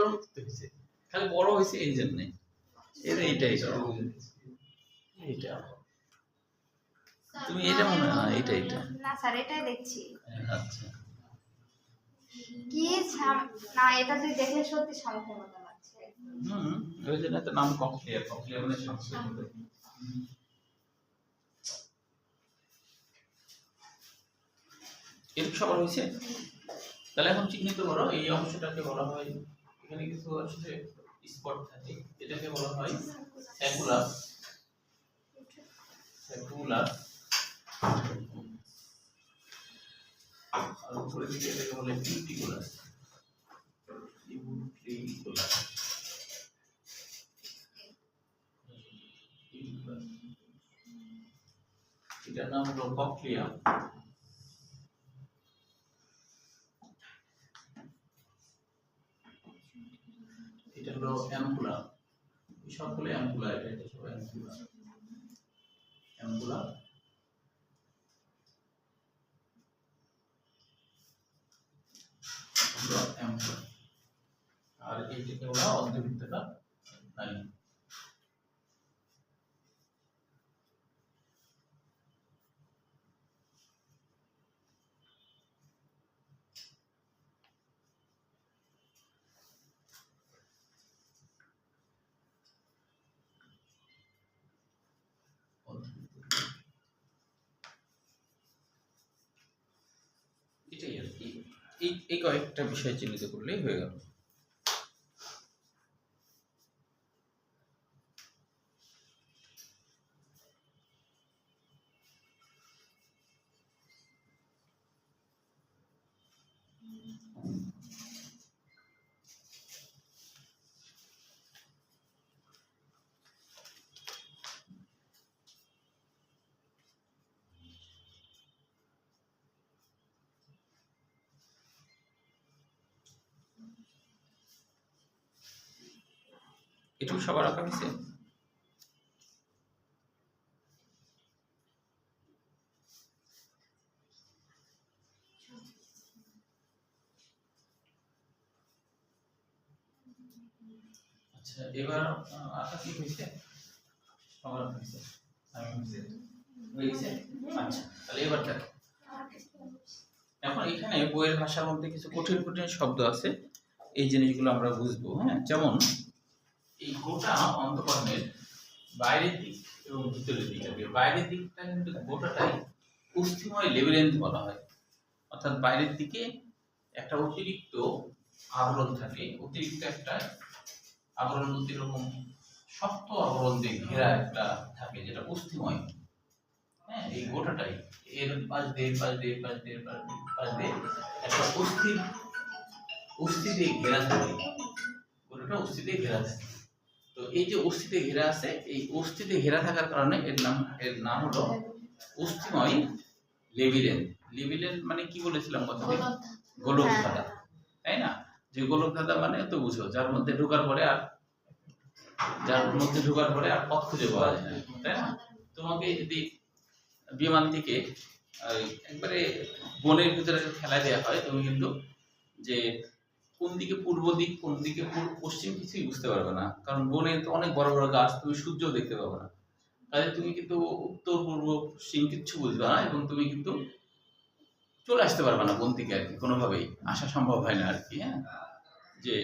বড় করতে হয়েছে, খালি বড় হয়েছে এই জন্যে। এইটাই এইটা তুমি এটা মনে হয় এটা না স্যার এটাই দেখছি। আচ্ছা কি না এটা তুই দেখলে সত্যি শামুকের মতো লাগছে। ওই জন্য তো নাম ককলিয়া, ককলিয়া মানে শামুকের মতো। এরকম সবার হয়েছে। তাহলে এখন চিহ্নিত করো, এই অংশটাকে বলা হয়, এখানে কিছু আসলে স্পট থাকে, এটাকে বলা হয় স্যাকুলাস। স্যাকুলাস আর উপরে দিকে এটাকে বলে কিউটিকুলাস। কিউটিকুলাস এটার নাম হলো ককলিয়া। এটা হলো অ্যাম্পুলা, সবগুলো অ্যাম্পুলা, এটা সব অ্যাম্পুলা। অ্যাম্পুলা অ্যাম্পুলা আর এইটাকে বলা অর্ধবৃত্তাকার নালী। এটাই আর কি, এই কয়েকটা বিষয় চিহ্নিত করলেই হয়ে গেল। এটুকু সবার আঁকা হয়েছে। আচ্ছা এবার আঁকা কি হয়েছে, সবার আঁকা হয়েছে, আমি হয়েছে। আচ্ছা তাহলে এবার দেখো, এখন এখানে বইয়ের ভাষার মধ্যে কিছু কঠিন কঠিন শব্দ আছে, এই জিনিসগুলো আমরা বুঝবো। হ্যাঁ, যেমন এই গোটা অন্তঃকরণের বাইরের দিক এবং ভিতরের দিক, বাইরের দিকটা কিন্তু গোটাটাই অস্থিময় লেবিরিন্থ বলা হয়। অর্থাৎ বাইরের দিকে একটা অতিরিক্ত আবরণ থাকে, অতিরিক্ত একটা আবরণ বলতে এরকম শক্ত আবরণ দিয়ে ঘেরা একটা থাকে, যেটা অস্থিময়। হ্যাঁ, এই গোটাটাই এর পাশ দিয়ে একটা অস্থি দিয়ে ঘেরা থাকে, গোটাটা অস্থি দিয়ে ঘেরা থাকে। তো এই যে অস্থিতে ঘেরা আছে, এই অস্থিতে ঘেরা থাকার কারণে এর নাম হলো অস্থিময় লেবিরিন্থ। লেবিরিন্থ মানে কি বলেছিলাম কথাটি, গোলক ধাঁধা, তাই না? যে গোলক ধাঁধা মানে তো বুঝো, যার মধ্যে ঢোকার পরে আর পথ খুঁজে পাওয়া যায় না, তাই না? তোমাকে যদি বিমান থেকে একবারে বনের ভিতরে ফেলা দেওয়া হয়, তুমি কিন্তু যে কোন দিকে পূর্ব দিক, কোন দিকে পশ্চিম কিছুই বুঝতে পারবে না, কারণ বনে তো অনেক বড় বড় গাছ, তুমি সূর্য দেখতে পাবে না। তাহলে তুমি কিন্তু উত্তর পূর্ব পশ্চিম কিচ্ছু বুঝবে না, এবং তুমি কিন্তু চলে আসতে পারবে না বন থেকে আর কি, কোনোভাবেই আসা সম্ভব হয় না আর কি। হ্যাঁ, যে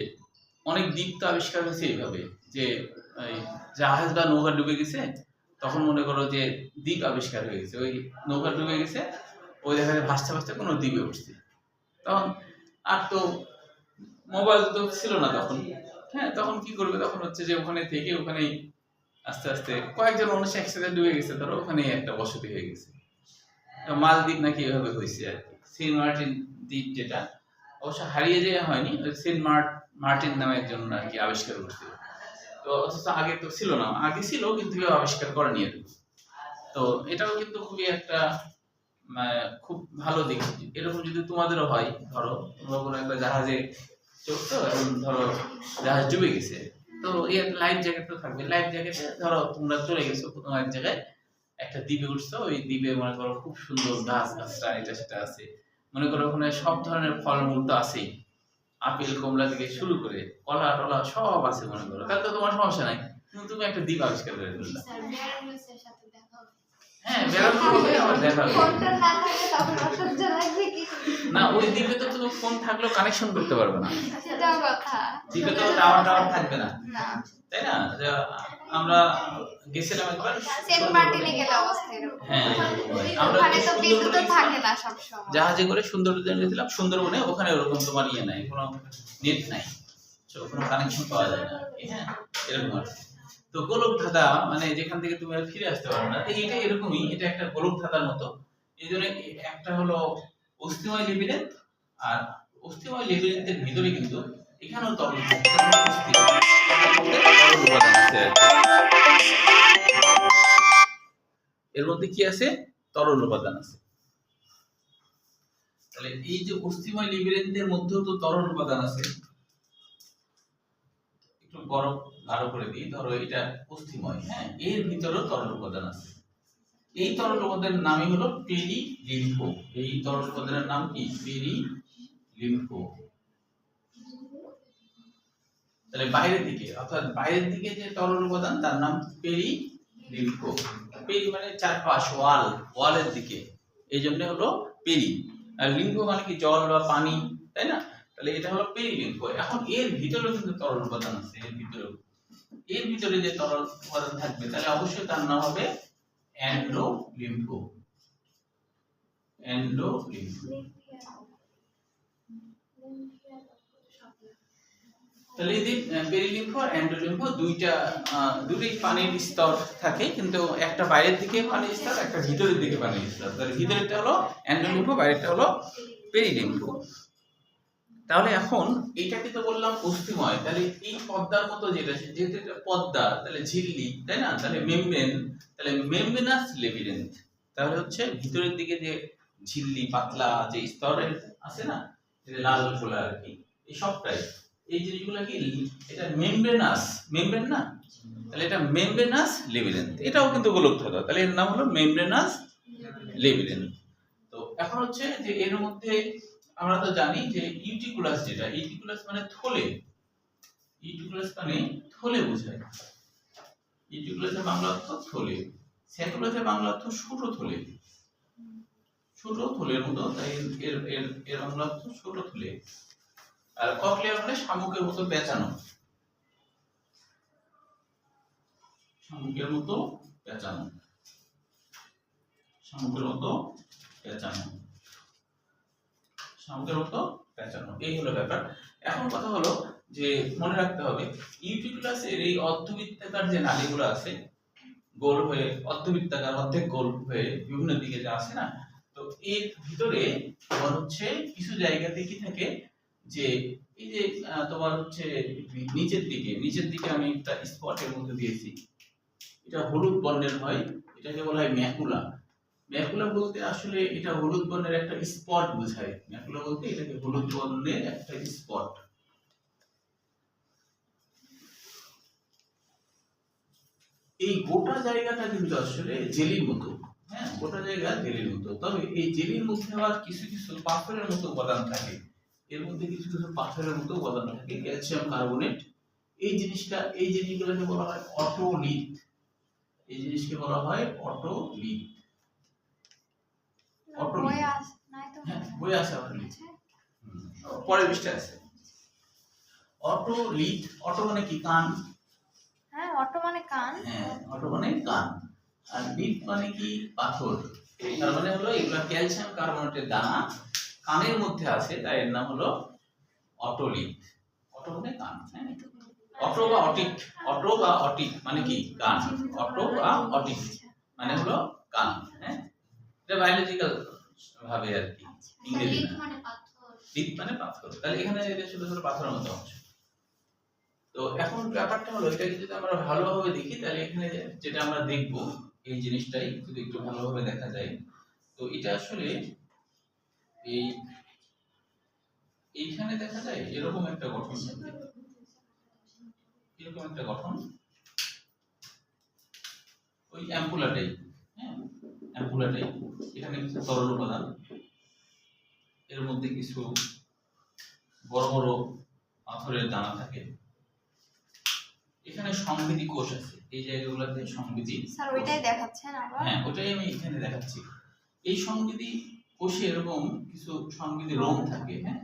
অনেক দ্বীপ তো আবিষ্কার হয়েছে এইভাবে, যে জাহাজ বা নৌকা ডুবে গেছে, তখন মনে করো যে দ্বীপ আবিষ্কার হয়ে গেছে, ওই নৌকা ডুবে গেছে, ওই দেখা যায় ভাসতে ভাসতে কোনো দ্বীপে উঠছে। তখন আর তো মোবাইল তো ছিল না তখন। হ্যাঁ, তখন কি করবে, তখন হচ্ছে যে ওখানে থেকে ওখানেই আস্তে আস্তে কয়েকজন মানুষ একসাথে ডুবে গেছে, ধরো ওখানেই একটা বসতি হয়ে গেছে। মালদ্বীপ নাকি এভাবে হয়েছে আর কি, সেন্ট মার্টিন দ্বীপ, যেটা অবশ্য হারিয়ে যাওয়া হয়নি, সেন্ট মার্টিন নামে একজন আর কি আবিষ্কার করছিল। তো অথচ আগে তো ছিল না, আগে ছিল কিন্তু কেউ আবিষ্কার করেনি আর কি। তো এটাও কিন্তু খুবই একটা খুব ভালো দিক। এরকম যদি তোমাদেরও হয়, ধরো তোমরা কোনো একটা জাহাজে চড়ছো এবং ধরো জাহাজ ডুবে গেছে, তো এই লাইফ জ্যাকেট তো থাকবে, লাইফ জ্যাকেটে ধরো তোমরা চলে গেছো কোনো এক জায়গায়, একটা দ্বীপে উঠছো, ওই দ্বীপে মনে করো খুব সুন্দর গাছ গাছরা এটা সেটা আছে, মনে করো ওখানে সব ধরনের ফলমূল তো আছেই, আপেল কমলা থেকে শুরু করে কলা টলা সব আছে মনে করো, তাহলে তো তোমার সমস্যা নাই, কিন্তু তুমি একটা দ্বীপ আবিষ্কার করে ফেললা। স্যার বেয়ারগ্রিলসের সাথে দেখা হবে। হ্যাঁ, বেরোতে হবে, আবার দেখা হবে। ফোনটা না থাকলে তখন অসহ্য লাগবে কি? না, ওই দ্বীপে তো তুমি ফোন থাকলেও কানেকশন করতে পারবে না, সেটাও কথা। দ্বীপে তো টাওয়ার টাওয়ার থাকবে না, না, তাই না? যে আমরা গেছিলাম একবার সেন্ট মার্টিনে গেলে অবস্থা এরকম। হ্যাঁ, আমরা ওখানে তো বিদ্যুৎ থাকে না সব সময়। জাহাজে করে সুন্দরবনে গেছিলাম, সুন্দরবনে ওখানে ওরকম তোমার ইয়ে নাই, কোনো নেট নাই, তো কোনো কানেকশন পাওয়া যায় না, হ্যাঁ, এরকম আর কি। তো গোলক ধাঁধা মানে যেখান থেকে তুমি আর ফিরে আসতে পারো না, তো এটা এরকমই, এটা একটা গোলক ধাঁধার মতো। এই জন্য একটা হলো অস্থিময় লেবিরিন্থ, আর অস্থিময় লেবিরিন্থের ভিতরে কিন্তু এখানেও তরল উপাদান আছে আর কি। এর মধ্যে কি আছে? তরল উপাদান আছে। তাহলে এই যে অস্থিময় লেবিরিন্থের মধ্যেও তো তরল উপাদান আছে। একটু বরফ গাঢ় করে দিই, ধরো এটা অস্থিময়, হ্যাঁ, এর ভিতরেও তরল উপাদান আছে। এই তরল উপাদানের নামই হলো পেরিলিম্ফো। এই তরল উপাদানের নাম কি? পেরিলিম্ফো। তাহলে বাইরের দিকে, অর্থাৎ বাইরের দিকে যে তরল উপাদান তার নাম পেরিলিম্ফো। পেরি মানে চারপাশ, ওয়াল, ওয়ালের দিকে, এই জন্য হলো পেরি। আর লিম্ফো মানে কি? জল বা পানি, তাই না? তাহলে এটা হলো পেরিলিম্ফো। এখন এর ভিতরেও কিন্তু তরল উপাদান আছে, এর ভিতরে যে তরল উপাদান থাকবে তাহলে অবশ্যই তার নাম হবে এন্ডোলিম্ফো। এন্ডোলিম্ফো। তাহলে এই যে পেরিলিম্ফো আর এন্ডোলিম্ফো দুটোই পানির স্তর থাকে, কিন্তু একটা বাইরের দিকে পানির স্তর, একটা ভিতরের দিকে পানির স্তর। তাহলে ভিতরেরটা হলো এন্ডোলিম্ফো, বাইরেরটা হলো পেরিলিম্ফো। তাহলে এখন এইটাকে তো বললাম অস্থিময়, তাহলে এই পদ্মার মতো যেটা, যেহেতু এটা পদ্মা, তাহলে ঝিল্লি, তাই না? তাহলে মেমব্রেন, তাহলে মেমব্রেনাস লেবিরিন্থ, তাহলে হচ্ছে ভিতরের দিকে যে ঝিল্লি পাতলা যে স্তরের আছে না, যে লাল গোলা আর কি, এই সবটাই, এই জিনিসগুলো কি, এটা মেমব্রেনাস, মেমব্রেন না, তাহলে এটা মেমব্রেনাস লেবিরিন্থ। এটাও কিন্তু গোলক ধাঁধা, তাহলে এর নাম হলো মেমব্রেনাস লেবিরিন্থ। তো এখন হচ্ছে যে এর মধ্যে আমরা তো জানি যে ইউটিকুলাস, যেটা ইউটিকুলাস মানে থলে, ইউটিকুলাস মানে থলে বোঝায়। ইউটিকুলাসের বাংলা অর্থ থলে, স্যাকুলাসের বাংলা অর্থ ছোট থলে, ছোট থলের মতো, তাই এর এর এর বাংলা অর্থ ছোট থলে। আর ককলিয়া মানে শামুকের মতো পেঁচানো, শামুকের মতো পেঁচানো, শামুকের মতো পেঁচানো, শামুকের মতো পেঁচানো, এই হলো ব্যাপার। এখন কথা হলো যে মনে রাখতে হবে ইউটিকুলাসের এই অর্ধবৃত্তাকার যে নালীগুলো আছে, গোল হয়ে অর্ধবৃত্তাকার, অর্ধেক গোল হয়ে বিভিন্ন দিকে যা আছে না, তো এর ভিতরে তোমার হচ্ছে কিছু জায়গাতে কি থাকে, যে এই যে তোমার হচ্ছে নিচের দিকে আমি একটা স্পটের মধ্যে দিয়েছি, এটা হলুদ বর্ণের হয়, এটাকে বলা হয় ম্যাকুলা। ম্যাকুলা বলতে আসলে এটা হলুদ বর্ণের একটা স্পট বোঝায়, ম্যাকুলা বলতে এটাকে হলুদ বর্ণের একটা স্পট। এই গোটা জায়গাটা কিন্তু আসলে জেলির মতো, হ্যাঁ, গোটা জায়গা জেলির মতো। তবে এই জেলির মধ্যে আবার কিছু কিছু পাথরের মতো উপাদান থাকে, এর মধ্যে কিছু কিছু পাথরের মতো উপাদান থাকে, ক্যালসিয়াম কার্বনেট। এই জিনিসগুলোকে বলা হয় অটোলিথ, এই জিনিসকে বলা হয় অটোলিথ। বই আছে নাই তো? হ্যাঁ, বই আছে অটোলিথ, পরের পৃষ্ঠায় আছে অটোলিথ। অটো মানে কি? কান। হ্যাঁ, অটো মানে কান। হ্যাঁ, অটো মানে কান, আর লিথ মানে কি? পাথর। তার মানে হলো এগুলো ক্যালসিয়াম কার্বনেটের দানা কানের মধ্যে আছে, তাই এর নাম হলো অটোলিথ। অটো মানে কান, হ্যাঁ, অটো বা অটিক, অটো বা অটিক মানে কি? কান। অটো বা অটিক মানে হলো কান, হ্যাঁ, এটা বায়োলজিক্যাল ভাবে আর কি, ইংরেজি লিড না। মানে পাথর। লিথ মানে পাথর, তাহলে এখানে এটা ছোট ছোট পাথরের মতো অংশ। তো এখন ব্যাপারটা হলো, এটাকে যদি আমরা ভালোভাবে দেখি, তাহলে এখানে যেটা আমরা দেখব, এই জিনিসটাই যদি একটু ভালোভাবে দেখা যায়, তো এটা আসলে এইখানে দেখা যায় এরকম একটা গঠন থাকে, এরকম একটা গঠন, ওই অ্যাম্পুলাটাই, হ্যাঁ, অ্যাম্পুলাটাই। এখানে কিছু তরল উপাদান, এর মধ্যে কিছু বড় বড় পাথরের দানা থাকে। এখানে সংবিধি কোষ আছে, এই জায়গাগুলোতে সংবিধি। স্যার ওইটাই দেখাচ্ছেন আবার? হ্যাঁ, ওটাই আমি এখানে দেখাচ্ছি। এই সংবিধি কোষে এরকম কিছু সংবিধি রোম থাকে। হ্যাঁ,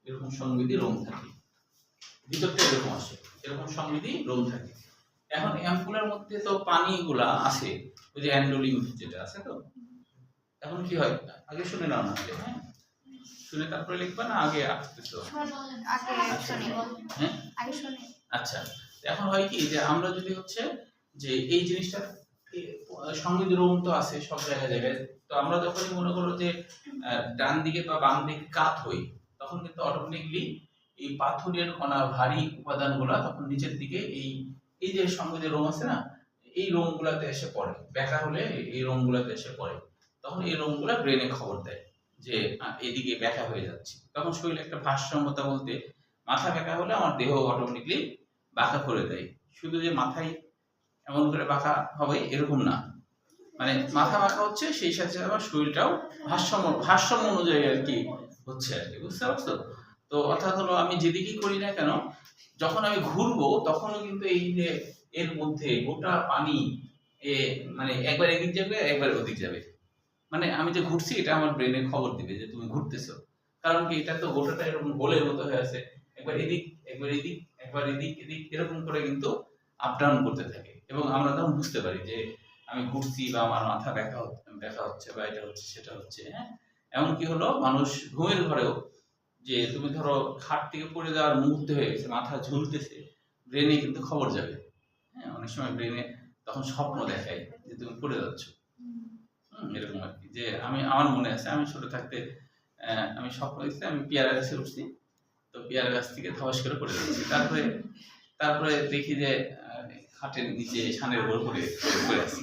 এরকম সংবিধি রোম থাকে, ভিতরটা এরকম আসে, এরকম সংবিধি রোম থাকে। এখন অ্যাম্পুলার মধ্যে তো পানিগুলা আছে, ওই যে অ্যান্ডোলিন যেটা আছে। তো এখন কি হয়, আগে শুনে নাও না, হ্যাঁ শুনে তারপরে লিখবা না আগে আসতেছো? আগে শুনি। হ্যাঁ আগে শুনি। আচ্ছা, এখন হয় কি যে আমরা যদি হচ্ছে যে এই জিনিসটা সংবিধি রোম তো আছে সব জায়গায়, তো আমরা যখনই মনে করো যে ডান দিকে বা বাম দিকে কাত হই, তখন কিন্তু অটোমেটিকলি এই পাথরের কণা ভারী উপাদানগুলো তখন নিচের দিকে এই এই যে সংবিধি রোম আছে না, এই রোমগুলোতে এসে পড়ে। ব্যাকা হলে এই রোমগুলোতে এসে পড়ে, তখন এই রোমগুলো ব্রেনে খবর দেয় যে এদিকে ব্যাকা হয়ে যাচ্ছে। তখন শরীরে একটা ভারসাম্যতা বলতে, মাথা ব্যাকা হলে আমার দেহ অটোমেটিকলি বাঁকা করে দেয়। শুধু যে মাথায় এমন করে বাঁকা হবে এরকম না, মানে মাথা বাঁকা হচ্ছে সেই সাথে আমার শরীরটাও ভারসাম্য অনুযায়ী আর কি হচ্ছে আর কি, বুঝতে পারছো? তো অর্থাৎ হলো আমি যেদিকেই করি না কেন, যখন আমি ঘুরবো তখনও কিন্তু এই যে এর মধ্যে গোটা পানি মানে একবার এদিক যাবে একবার ওদিক যাবে, মানে আমি যে ঘুরছি এটা আমার ব্রেনে খবর দিবে যে তুমি ঘুরতেছো। কারণ কি, এটা তো গোটাটা এরকম গোলের মতো হয়ে আছে, একবার এদিক একবার এদিক একবার এদিক এদিক এরকম করে কিন্তু আপ ডাউন করতে থাকে। এবং আমরা তখন বুঝতে পারি যে আমি ঘুরছি বা আমার মাথা ব্যথা হচ্ছে বা এটা হচ্ছে সেটা হচ্ছে। হ্যাঁ, এমনকি হলো মানুষ ঘুমের ঘরেও, যে তুমি ধরো খাট থেকে পড়ে যাওয়ার মুহূর্তে হয়ে গেছে, মাথা ঝুলতেছে, ব্রেনে কিন্তু খবর যাবে। হ্যাঁ, অনেক সময় ব্রেনে তখন স্বপ্ন দেখায় যে তুমি পড়ে যাচ্ছ। এরকম আর কি। যে আমার মনে আছে আমি ছোট থাকতে আমি স্বপ্ন দেখছি আমি পেয়ারা গাছে উঠছি, তো পেয়ারা গাছ থেকে ধস করে পড়ে যাচ্ছি। তারপরে দেখি যে খাটের নিচে ছানের উপর পড়ে আছি।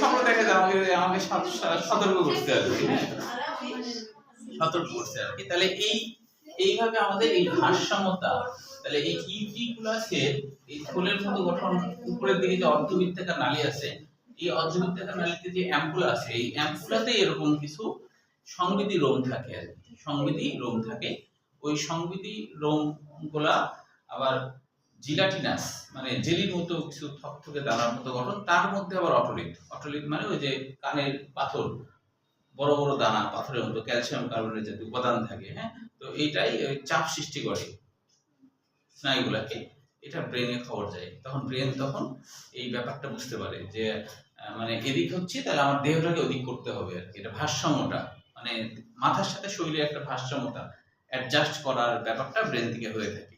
স্বপ্ন দেখা যায় আমাকে সতর্ক করতে আর কি। হ্যাঁ, সতর্ক করতে আর কি। তাহলে এইভাবে আমাদের এই ভারসাম্যতা, তাহলে এই ইউটিকুলাসের এই থলের মতো গঠন, উপরের দিকে যে অর্ধবৃত্তাকার নালী আছে, এই অর্ধবৃত্তাকার নালীতে যে অ্যাম্পুলা আছে, এই অ্যাম্পুলাতে এরকম কিছু সংবিধি রোম থাকে আর কি, সংবিধি রোম থাকে। ওই সংবিধি রোম গুলা আবার জিলাটিনাস, মানে জেলির মতো কিছু থকথকে দানার মতো গঠন, তার মধ্যে আবার অটোলিথ মানে ওই যে কানের পাথর, বড় বড় দানা পাথরের মতো ক্যালসিয়াম কার্বনেট জাতীয় উপাদান থাকে। হ্যাঁ, তো এইটাই চাপ সৃষ্টি করে স্নায়ুগুলাকে, এটা ব্রেনে খবর যায়। তখন ব্রেন তখন এই ব্যাপারটা বুঝতে পারে যে মানে এদিক হচ্ছে, তাহলে আমার দেহটাকে ওদিক করতে হবে আর কি। এটা ভারসাম্যটা, মানে মাথার সাথে শরীরের একটা ভারসাম্যতা অ্যাডজাস্ট করার ব্যাপারটা ব্রেন থেকে হয়ে থাকে,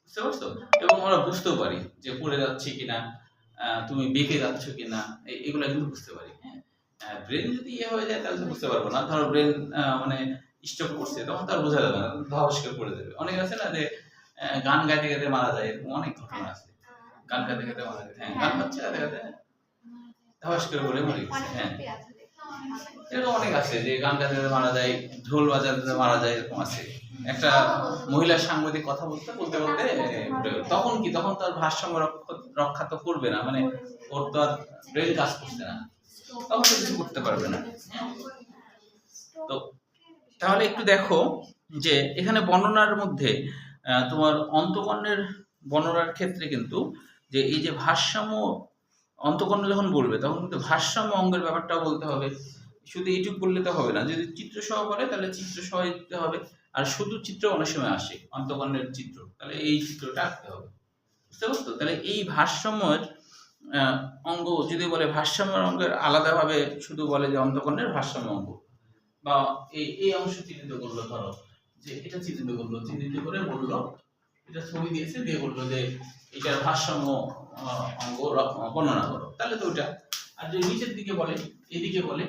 বুঝতে পারছো? এবং আমরা বুঝতেও পারি যে পড়ে যাচ্ছি কিনা, তুমি বেঁকে যাচ্ছ কিনা, এগুলো কিন্তু বুঝতে পারি। হ্যাঁ, ব্রেন যদি হয়ে যায় তাহলে বুঝতে পারবো না। ধরো ব্রেন মানে স্টপ করছে, তখন তার বোঝা যাবে না, ধস করে পড়ে যাবে। অনেক আছে না যে গান গাইতে গাইতে মারা যায়, এরকম অনেক ঘটনা আছে। গান গাইতে গাইতে মারা যায়, হ্যাঁ, গান হচ্ছে গাইতে গাইতে ধস করে পড়ে মরে গেছে। হ্যাঁ, এরকম অনেক আছে যে গান গাইতে গাইতে মারা যায়, ঢোল বাজাতে মারা যায়, এরকম আছে। একটা মহিলা সাংবাদিক কথা বলতে বলতে তখন কি, তখন তার ভারসাম্য রক্ষা তো করবে না, মানে ওর তো আর ব্রেন কাজ করছে না, তখন তো কিছু করতে পারবে না। তো তাহলে একটু দেখো যে এখানে বর্ণনার মধ্যে তোমার অন্তঃকর্ণের বর্ণনার ক্ষেত্রে কিন্তু যে এই যে ভারসাম্য, অন্তঃকর্ণ যখন বলবে তখন কিন্তু ভারসাম্য অঙ্গের ব্যাপারটাও বলতে হবে। শুধু এইটুকু বললে তো হবে না, যদি চিত্র সহ বলে তাহলে চিত্র সহ দিতে হবে। আর শুধু চিত্র অনেক সময় আসে, অন্তঃকর্ণের চিত্র, তাহলে এই চিত্রটা আঁকতে হবে, বুঝতে পারছো? তাহলে এই ভারসাম্যের অঙ্গ যদি বলে ভারসাম্য অঙ্গের আলাদাভাবে শুধু বলে যে অন্তঃকর্ণের ভারসাম্য অঙ্গ, বা এই অংশ চিহ্নিত করলো, ধরো যে এটা চিহ্নিত করলো, চিহ্নিত করে বললো, এটা ছবি দিয়েছে, দিয়ে বললো যে এটার ভারসাম্য অঙ্গ বর্ণনা করো, তাহলে তো ওটা। আর যদি নিচের দিকে বলে, এদিকে বলে,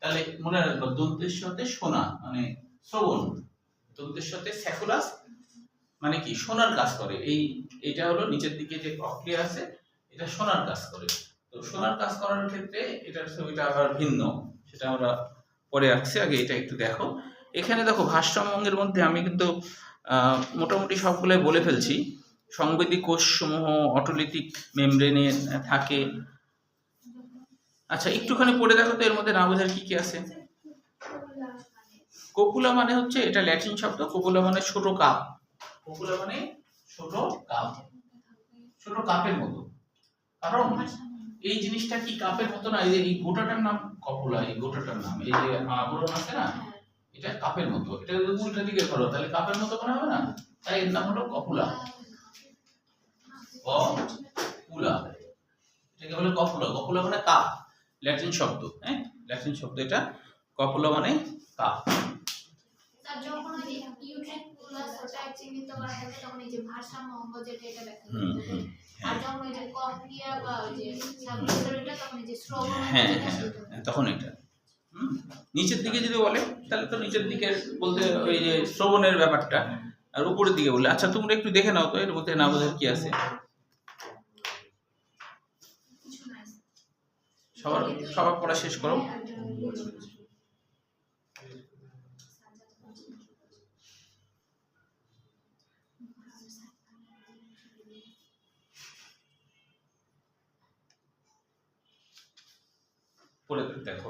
তাহলে মনে রাখবো দন্তের সাথে শোনা মানে শ্রবণ, দন্তের সাথে স্যাকুলাস মানে কি শোনার কাজ করে। এইটা হলো নিচের দিকে যে প্রক্রিয়া আছে, এটা শোনার কাজ করে। তো শোনার কাজ করার ক্ষেত্রে এটার ছবিটা আবার ভিন্ন, সেটা আমরা পরে আঁকছি। আগে এটা একটু দেখো। এখানে দেখো ভারসাম্য অঙ্গের মধ্যে আমি কিন্তু মোটামুটি সবগুলোই বলে ফেলছি। সংবেদী কোষ সমূহ অটোলিথিক মেমব্রেনে থাকে। আচ্ছা, একটুখানি পড়ে দেখো তো এর মধ্যে না বোঝার কি কি আছে। কপুলা মানে হচ্ছে, এটা ল্যাটিন শব্দ, কপুলা মানে ছোট কাপ। কপুলা মানে ছোট কাপ, ছোট কাপের মতো। কারণ এই জিনিসটা কি কাপের মতো না, এই যে এই গোটাটার নাম কপুলা, এই গোটাটার নাম, এই যে আবরণ আছে না, এটা কাপের মতো। এটা যদি উল্টা দিকে করো তাহলে কাপের মতো মনে হবে না, তাই এর নাম হলো কপুলা। কপুলা, এটাকে বলে কপুলা। কপুলা মানে কাপ, ল্যাটিন শব্দ, হ্যাঁ ল্যাটিন শব্দ এটা। কপুলা মানে কাপ। তার যখন ওই ইউট্রিকুলাস ওটা চিহ্নিত করা থাকে তখন এই যে ভারসাম্য অঙ্গ যেটা এটা দেখা যায়। আর যখন ওই যে কর্নিয়া বা ওই যে সাবমিউটারটা তখন এই যে শ্রবণ হ্যাঁ তখন এটা। নিচের দিকে যদি বলে তাহলে তো নিচের দিকে বলতে ওই যে শ্রবণের ব্যাপারটা, আর উপরের দিকে বলে। আচ্ছা তোমরা একটু দেখে নাও তো এর মধ্যে না বোঝার কি আছে। সবার সবার পড়া শেষ করো। পড়ে দেখো।